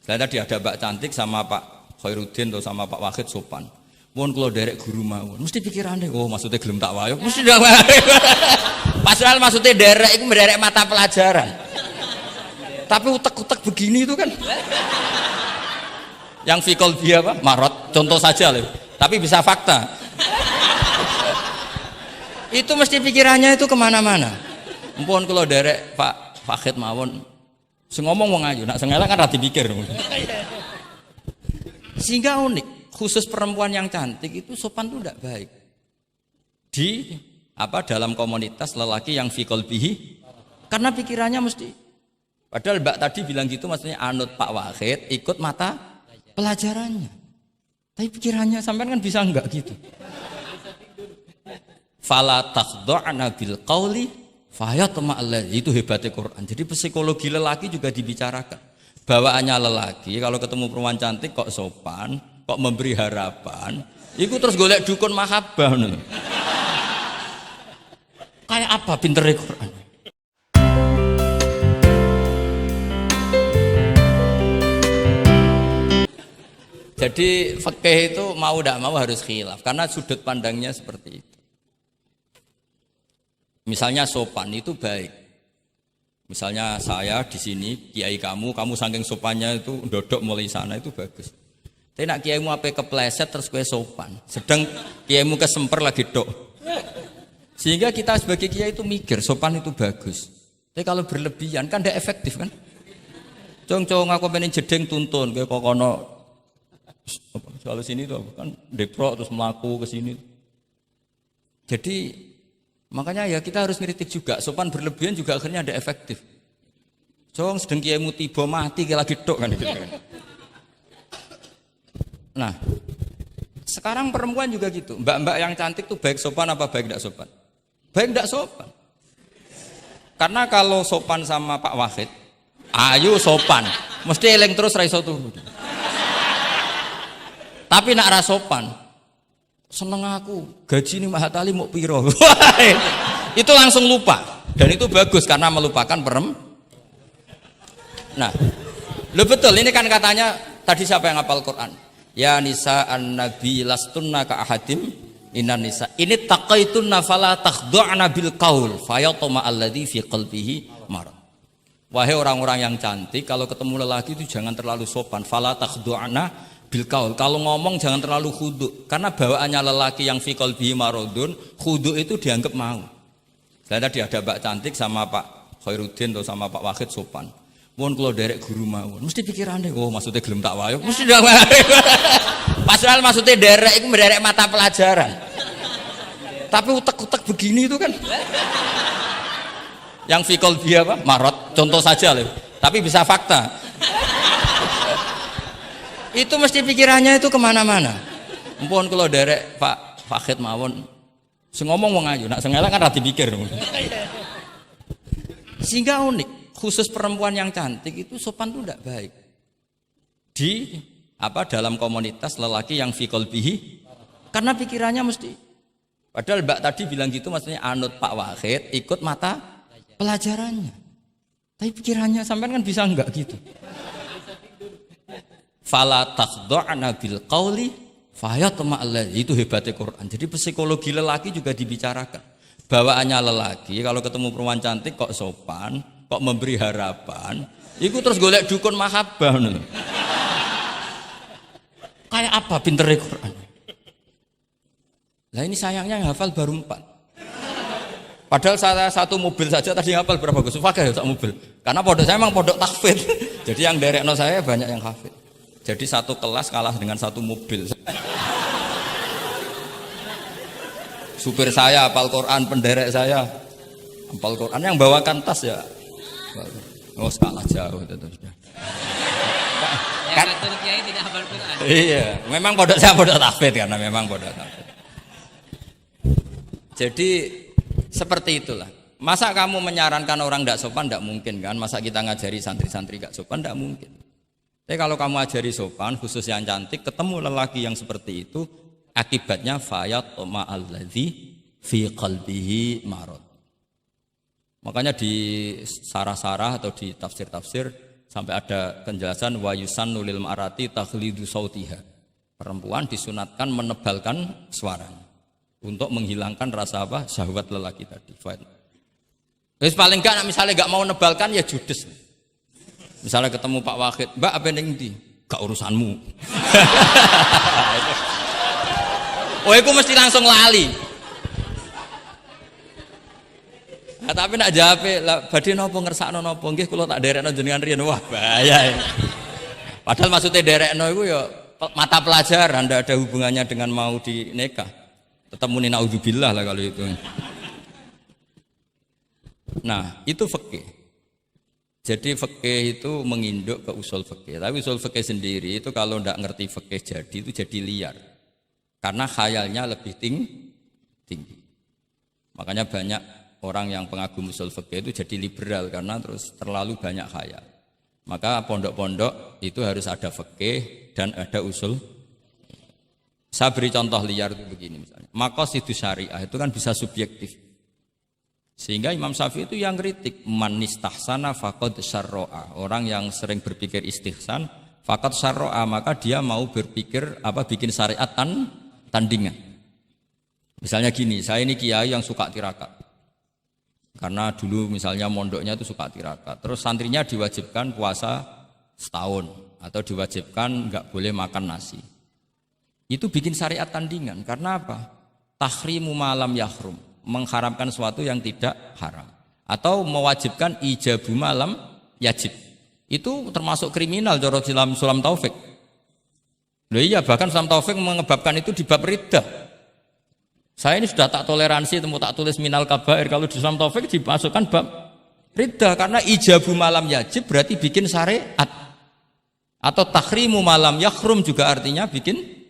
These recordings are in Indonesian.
Saya tadi ada Mbak Cantik sama Pak Khairuddin atau sama Pak Wahid sopan. Mohon kalau derek guru mawon, mesti pikirannya, oh maksudnya gelem tak wayo, mesti dah wayo. Padahal maksudnya derek itu menderek mata pelajaran. Tapi utek-utek begini itu kan. Yang fikol dia apa? Marot, contoh saja loh. Tapi bisa fakta. Itu mesti pikirannya itu kemana-mana. Mohon kalau derek Pak Wahid mawon. Ngomong wong ayu, nak sengelak kan rada dipikir. Sehingga unik, khusus perempuan yang cantik itu sopan itu tidak baik. Di dalam komunitas lelaki yang fi qalbihi, karena pikirannya mesti. Padahal Mbak tadi bilang gitu maksudnya anut Pak Wahid, ikut mata pelajarannya. Tapi pikirannya sampean kan bisa enggak gitu. Fala takhda'na bil qauli fayatma allazi, itu hebatnya Quran. Jadi psikologi lelaki juga dibicarakan. Bawaannya lelaki kalau ketemu perempuan cantik kok sopan, kok memberi harapan, itu terus golek dukun mahabbah nih. Kayak apa pinternya Quran? Jadi fikih itu mau tidak mau harus khilaf karena sudut pandangnya seperti itu. Misalnya sopan itu baik. Misalnya saya di sini, kiai kamu saking sopannya itu dodok mulai sana itu bagus. Tapi nak kiaimu apa kepleset terus kue sopan. Sedang kiaimu kesemper lagi dok. Sehingga kita sebagai kiai itu mikir sopan itu bagus. Tapi kalau berlebihan kan tidak efektif kan. Cong aku pengen jedeng tuntun kayak kokono. Soal sini tuh kan deprok terus melaku ke sini. Jadi makanya ya kita harus ngeritik juga, sopan berlebihan juga akhirnya ada efektif. Jong sedang kiaimu tiba mati kayak lagi dok kan gitu kan. Nah, sekarang perempuan juga gitu. Mbak-mbak yang cantik tuh baik sopan apa baik tidak sopan? Baik tidak sopan. Karena kalau sopan sama Pak Wahid, ayu sopan, mesti eling terus ra iso turu. Tapi nak ra sopan, seneng aku, gaji ini Mahatali mau piro. Itu langsung lupa. Dan itu bagus karena melupakan Nah, lo betul ini kan katanya tadi siapa yang hafal Quran? Ya nisa an-nabi lastunna ka ahadim inan nisa. Ini taqaitunna fala takhdu'na bil qaul fayatma alladzi fi qalbihi marad. Wahai orang-orang yang cantik, kalau ketemu lelaki itu jangan terlalu sopan. Fala takhdu'na bil qaul. Kalau ngomong jangan terlalu khudu, karena bawaannya lelaki yang fi qalbihi maradun, khudu itu dianggap mau. Saya tadi ada Mbak Cantik sama Pak Khairuddin atau sama Pak Wahid sopan. Mohon kalau derek guru mawon, mesti pikirannya, oh maksudnya gelem tak wayo, mesti dah wayo. Padahal maksudnya derek itu menderek mata pelajaran. Tapi utek-utek begini itu kan. Yang fi qalbihi apa? Marot, contoh saja loh. Tapi bisa fakta. Itu mesti pikirannya itu kemana-mana. Mohon kalau derek Pak Wahid mawon, ngomong wong ayu, nak sengelak kan rada dipikir. Sehingga unik, khusus perempuan yang cantik itu sopan itu tidak baik. Di dalam komunitas lelaki yang fi qalbihi, karena pikirannya mesti. Padahal Mbak tadi bilang gitu maksudnya anut Pak Wahid, ikut mata pelajarannya. Tapi pikirannya sampean kan bisa enggak gitu. Fala takhda'na bil qauli fayatma allazi, itu hebatnya Quran. Jadi psikologi lelaki juga dibicarakan. Bawaannya lelaki kalau ketemu perempuan cantik kok sopan, kok memberi harapan, itu terus golek dukun mahabbah nih. Kayak apa pinternya Quran? Lah ini sayangnya yang hafal baru 4. Padahal saya satu mobil saja tadi hafal berapa Gus? Fakih ya, satu mobil. Karena pondok saya memang pondok tahfidz. Jadi yang derekno saya banyak yang hafid. Jadi satu kelas kalah dengan satu mobil. Supir saya hafal Quran, penderek saya hafal Quran, yang bawakan tas ya. Oh, kalah jauh itu sudah. Kan kiai tidak hafal Quran. Iya, memang pondok saya pondok tahfidz karena memang pondok tahfidz. Jadi seperti itulah. Masa kamu menyarankan orang tidak sopan? Tidak mungkin kan. Masa kita ngajari santri-santri tidak sopan? Tidak mungkin. Tapi kalau kamu ajari sopan, khusus yang cantik, ketemu lelaki yang seperti itu, akibatnya fayatma alladzi fi qalbihi marad. Makanya di sarah-sarah atau di tafsir-tafsir Sampai ada penjelasan wa yusannu lil mar'ati takhlidu sautiha. Perempuan disunatkan menebalkan suaranya untuk menghilangkan rasa apa? Syahwat lelaki tadi. Terus paling enggak misalnya enggak mau nebalkan ya judes. Misalnya ketemu Pak Wahid, "Mbak apa ning ndi?" "Gak urusanmu." Oh, itu mesti langsung lali. Nah, tapi nak jawab, badhe napa ngersakno napa? Nggih kula tak derekno jenengan riyen. Wah, bahaya. Padahal maksudnya derekno iku ya mata pelajaran, tidak ada hubungannya dengan mau dinikah. Tetap muni naudzubillah lah kalau itu. Nah, itu fikih. Jadi fikih itu menginduk ke usul fikih. Tapi usul fikih sendiri itu kalau tidak ngerti fikih jadi itu jadi liar. Karena khayalnya lebih tinggi. Makanya banyak orang yang pengagum usul fikih itu jadi liberal karena terus terlalu banyak khayal. Maka pondok-pondok itu harus ada fikih dan ada usul. Saya beri contoh liar itu begini misalnya. Maqasidus syariah itu kan bisa subjektif. Sehingga Imam Syafi'i itu yang kritik man istahsana faqad syarra'a. Orang yang sering berpikir istihsan faqad syarra'a, maka dia mau berpikir bikin syariat tandingan. Misalnya gini, saya ini kiai yang suka tirakat. Karena dulu misalnya mondoknya itu suka tirakat. Terus santrinya diwajibkan puasa setahun atau diwajibkan enggak boleh makan nasi. Itu bikin syariat tandingan. Karena apa? Tahrimu malam yahrum, mengharamkan sesuatu yang tidak haram. Atau mewajibkan ijabu malam yajib. Itu termasuk kriminal cara Sulam Taufik. Loh iya, bahkan Sulam Taufik mengebabkan itu di bab riddah. Saya ini sudah tak toleransi, temu tak tulis minal kabair. Kalau di Sulam Taufik dimasukkan bab riddah. Karena ijabu malam yajib berarti bikin syariat. Atau tahrimu malam yakhrum juga artinya bikin.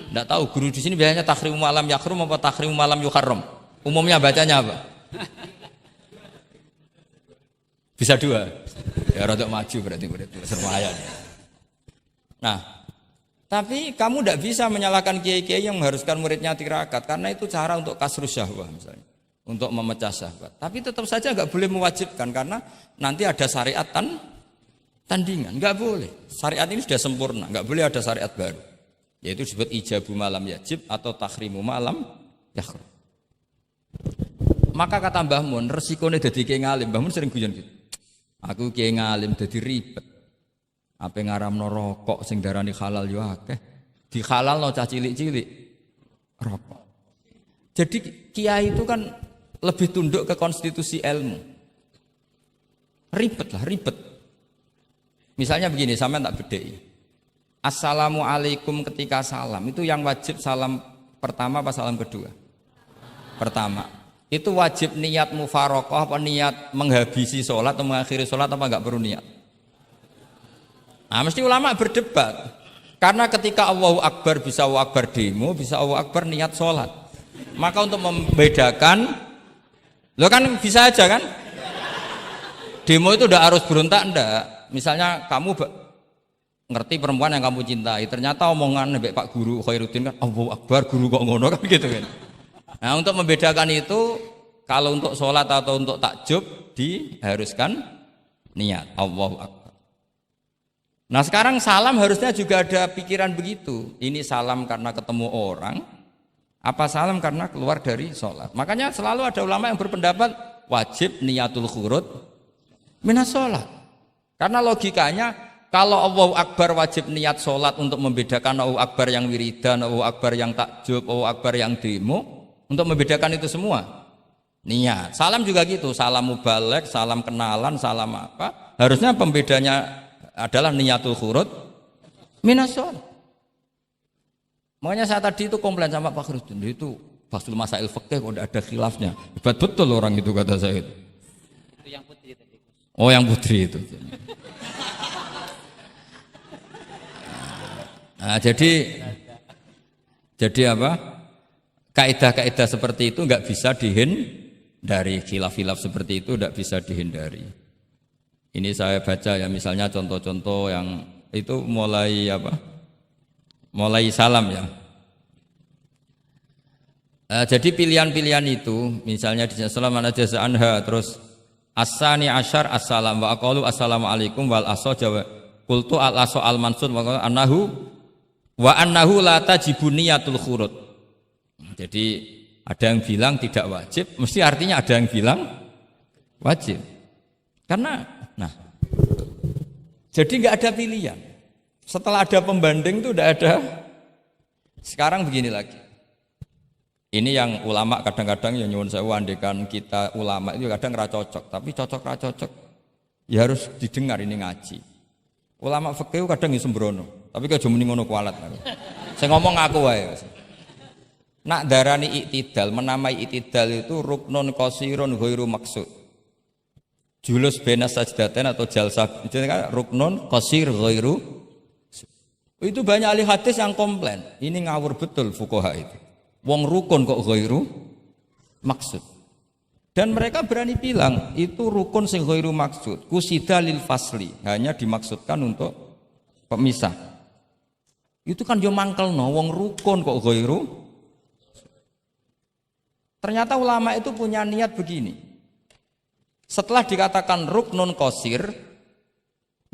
Tidak tahu guru di sini biasanya tahrimu malam yakhrum apa tahrimu malam yuharram. Umumnya bacanya apa? Bisa dua. Ya rodok maju berarti sermayan. Nah, tapi kamu tidak bisa menyalahkan kiai-kiai yang mengharuskan muridnya tirakat karena itu cara untuk kasrus syahwah misalnya, untuk memecah syahwat. Tapi tetap saja nggak boleh mewajibkan karena nanti ada syariat tandingan. Nggak boleh. Syariat ini sudah sempurna, nggak boleh ada syariat baru. Yaitu disebut ijabu malam yajib atau tahrimu malam yakhrum. Maka kata Mbah Mun, resikonya jadi kiai ngalim. Mbah Mun sering guyon gitu. Aku kiai ngalim jadi ribet. Apa ngaramno rokok sing darani halal yo akeh. Di halalno cah cilik-cilik rokok. Jadi kiai itu kan lebih tunduk ke konstitusi ilmu. Ribet. Misalnya begini, sampean tak bedheki. Assalamualaikum ketika salam itu yang wajib salam pertama apa salam kedua? Pertama. Itu wajib niat mufaroqah apa niat menghabisi sholat atau mengakhiri sholat apa enggak perlu niat? Nah, mesti ulama berdebat. Karena ketika Allahu Akbar bisa Allahu Akbar demo, bisa Allahu Akbar niat sholat. Maka untuk membedakan, lo kan bisa aja kan? Demo itu udah harus berontak enggak? Misalnya kamu ngerti perempuan yang kamu cintai, ternyata omongan nebek Pak Guru Khairuddin kan Allahu Akbar, guru kok ngono kan gitu kan. Nah, untuk membedakan itu kalau untuk sholat atau untuk takjub diharuskan niat Allahu Akbar. Nah, sekarang salam harusnya juga ada pikiran begitu. Ini salam karena ketemu orang, apa salam karena keluar dari sholat. Makanya selalu ada ulama yang berpendapat wajib niatul khurud minas sholat. Karena logikanya kalau Allahu Akbar wajib niat sholat untuk membedakan Allahu Akbar yang wiridan, Allahu Akbar yang takjub, Allahu Akbar yang demo. Untuk membedakan itu semua niat. Salam juga gitu, salam mubalek, salam kenalan, salam apa. Harusnya pembedanya adalah niatul khurud minas sholat. Makanya saya tadi itu komplain sama Pak Khairuddin, itu Fasul Masail Fikih kok ada khilafnya. Hebat betul orang itu kata saya itu. Itu yang putri tadi. Oh, yang putri itu. Nah, jadi apa? Kaidah-kaidah seperti itu enggak bisa dihindari, khilaf-khilaf seperti itu enggak bisa dihindari. Ini saya baca ya, misalnya contoh-contoh yang itu mulai apa? Mulai salam ya. Jadi pilihan-pilihan itu, misalnya di salam ana jaza anha, terus Asani asyar assalam wa aqalu assalamualaikum wal aso jawa qultu al aso al mansur wa annahu la tajibu niyatul khurud. Jadi ada yang bilang tidak wajib, mesti artinya ada yang bilang wajib. Karena jadi nggak ada pilihan. Setelah ada pembanding itu tidak ada. Sekarang begini lagi. Ini yang ulama kadang-kadang ya nyuwun sewu andekan kita ulama itu kadang ra cocok, tapi cocok ra cocok ya harus didengar ini ngaji. Ulama fikih kadang ya sembrono, tapi kok aja muni ngono kualat aku. Saya ngomong aku wae. Nak darani iktidal, menamai iktidal itu ruknun qasirun ghairu maksud. Julus bena sajdatain atau jalsah itu kan ruknun qasir ghairu. Itu banyak ahli hadis yang komplain. Ini ngawur betul fuqaha itu. Wong rukun kok ghairu maksud. Dan mereka berani bilang itu rukun sing ghairu maksud. Kusida lil fasli, hanya dimaksudkan untuk pemisah. Itu kan yo mangkelno wong rukun kok ghairu. Ternyata ulama itu punya niat begini. Setelah dikatakan ruknun qasir,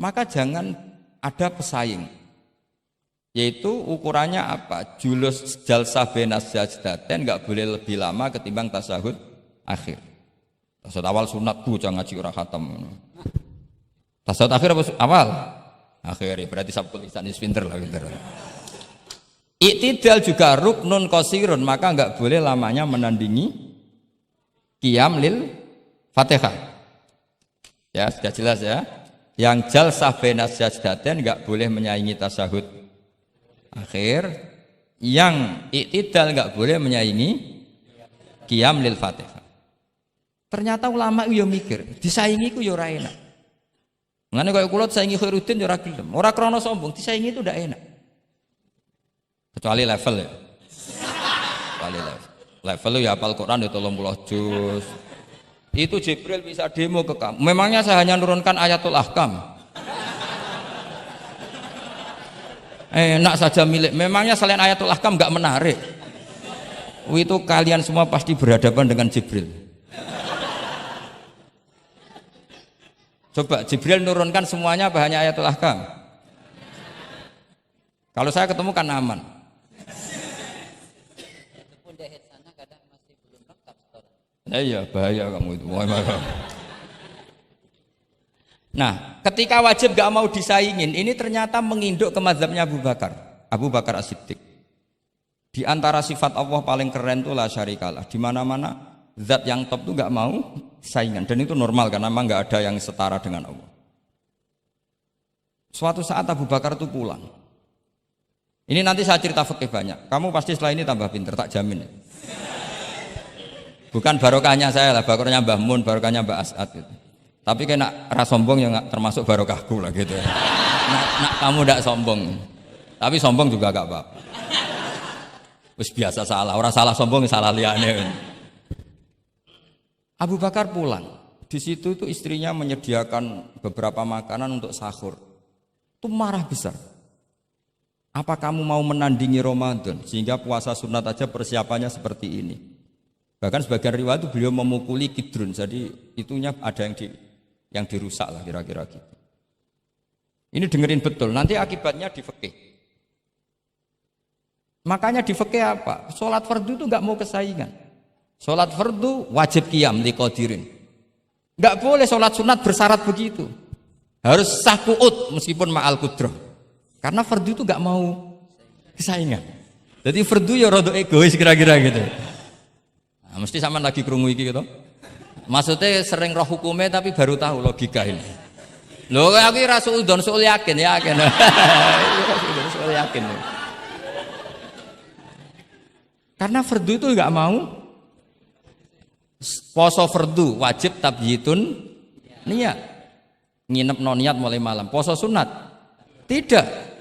maka jangan ada pesaing. Yaitu ukurannya apa? Julus jalsah benas sajdatain enggak boleh lebih lama ketimbang tasyahud akhir. Tasyahud awal sunat bu jangan ngaji ora khatam. Tasyahud akhir apa awal? Akhir berarti sabtu lisan is pinter lah pinter. Iktidal juga ruknun qasirun, maka enggak boleh lamanya menandingi qiyam lil Fatihah. Ya, sudah jelas ya. Yang jalsah benas sajdatain enggak boleh menyaingi tasyahud akhir, yang iktidal enggak boleh menyaingi qiyam lil Fatihah. Ternyata ulama yo mikir, disaingi ku yo ora enak. Ngene kaya kula disaingi Khairuddin yo ora gelem. Ora krana sombong, disaingi itu ndak enak. Kecuali level ya. Kecuali level. Level ya hafal Quran ya 30 juz. Itu Jibril bisa demo ke kamu. Memangnya saya hanya nurunkan ayatul ahkam. Enak saja milik. Memangnya selain ayatul ahkam enggak menarik. Itu kalian semua pasti berhadapan dengan Jibril. Coba Jibril nurunkan semuanya apa hanya ayatul ahkam? Kalau saya ketemu kan aman. Iya bahaya kamu itu. Nah, ketika wajib gak mau disaingin, ini ternyata menginduk ke mazhabnya Abu Bakar. Abu Bakar As-Siddiq. Di antara sifat Allah paling keren itu la syarikalah. Di mana-mana zat yang top itu gak mau saingan, dan itu normal karena memang gak ada yang setara dengan Allah. Suatu saat Abu Bakar itu pulang. Ini nanti saya cerita fikih banyak. Kamu pasti setelah ini tambah pinter, tak jamin. Bukan barokahnya saya lah, barokahnya Mbah Mun, barokahnya Mbah As'ad gitu. Tapi kena ras sombong yang termasuk barokahku lah gitu. Kamu tidak sombong, tapi sombong juga gak apa-apa. Wis biasa salah, orang salah sombong salah liane. Abu Bakar pulang, di situ itu istrinya menyediakan beberapa makanan untuk sahur. Itu marah besar. Apa kamu mau menandingi Ramadan sehingga puasa sunat aja persiapannya seperti ini? Bahkan sebagian riwayat itu beliau memukuli kidrun, jadi itunya ada yang dirusak lah kira-kira gitu. Ini dengerin betul, nanti akibatnya di fikih. Makanya di fikih apa? Sholat fardu itu nggak mau kesaingan. Sholat fardu wajib qiyam liqadirin. Nggak boleh sholat sunat bersyarat begitu. Harus sah qu'ud meskipun ma'al qudrah. Karena fardu itu nggak mau kesaingan. Jadi fardu ya rada egois kira-kira gitu. Nah, mesti sama lagi krungu iki gitu. Maksudnya sering roh hukumnya tapi baru tahu logika ini. Loh aku rasul don soal yakin. Soal yakin. Karena fardu itu nggak mau. Poso fardu wajib tabyitun niat. Nginep non niat mulai malam. Poso sunat tidak.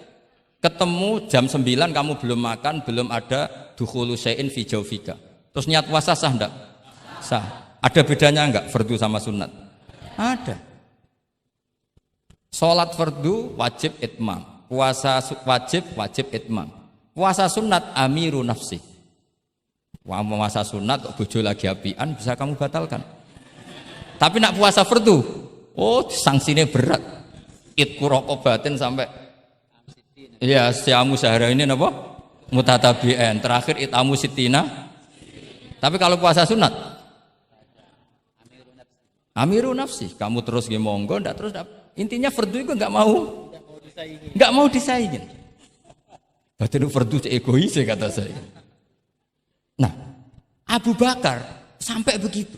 Ketemu jam 9 kamu belum makan, belum ada dukhulu syai'in fi jawfika. Terus niat puasa sah enggak? Sah. Ada bedanya enggak fardu sama sunat? Ada. Sholat fardu wajib itmam, puasa wajib itmam. Puasa sunat amiru nafsi. Puasa sunat bojo lagi apian bisa kamu batalkan. Tapi nak puasa fardu, oh sanksinya berat. Itku rokobatin sampai ya siamu sehari ini apa? Mutatabi'an. Terakhir itamu sitina. Tapi kalau puasa sunat amiru nafsi, kamu terus nggih monggo, ndak terus intinya fardu itu enggak mau disaingin. Batin fardu egois kata saya. Nah, Abu Bakar sampai begitu.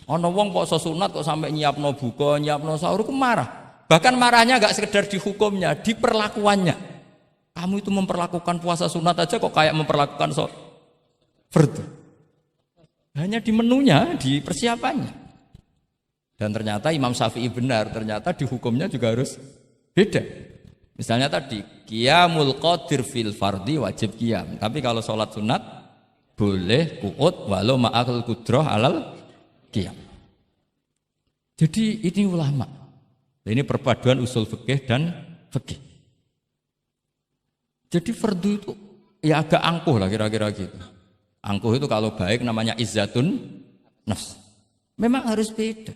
Ono wong poso sunat kok sampai nyiapno buka, nyiapno sahur ku marah. Bahkan marahnya enggak sekedar di hukumnya, di perlakuannya. Kamu itu memperlakukan puasa sunat aja kok kayak memperlakukan fardu. Hanya di menunya, di persiapannya. Dan ternyata Imam Syafi'i benar, ternyata di hukumnya juga harus beda. Misalnya tadi, qiyamul qadir fil fardi wajib qiyam. Tapi kalau sholat sunat, boleh qu'ud walau ma'akal qudrah alal qiyam. Jadi ini ulama. Ini perpaduan usul fikih dan fikih. Jadi fardu itu ya agak angkuh lah kira-kira gitu. Angkuh itu kalau baik namanya izzatun nafs. Memang harus beda.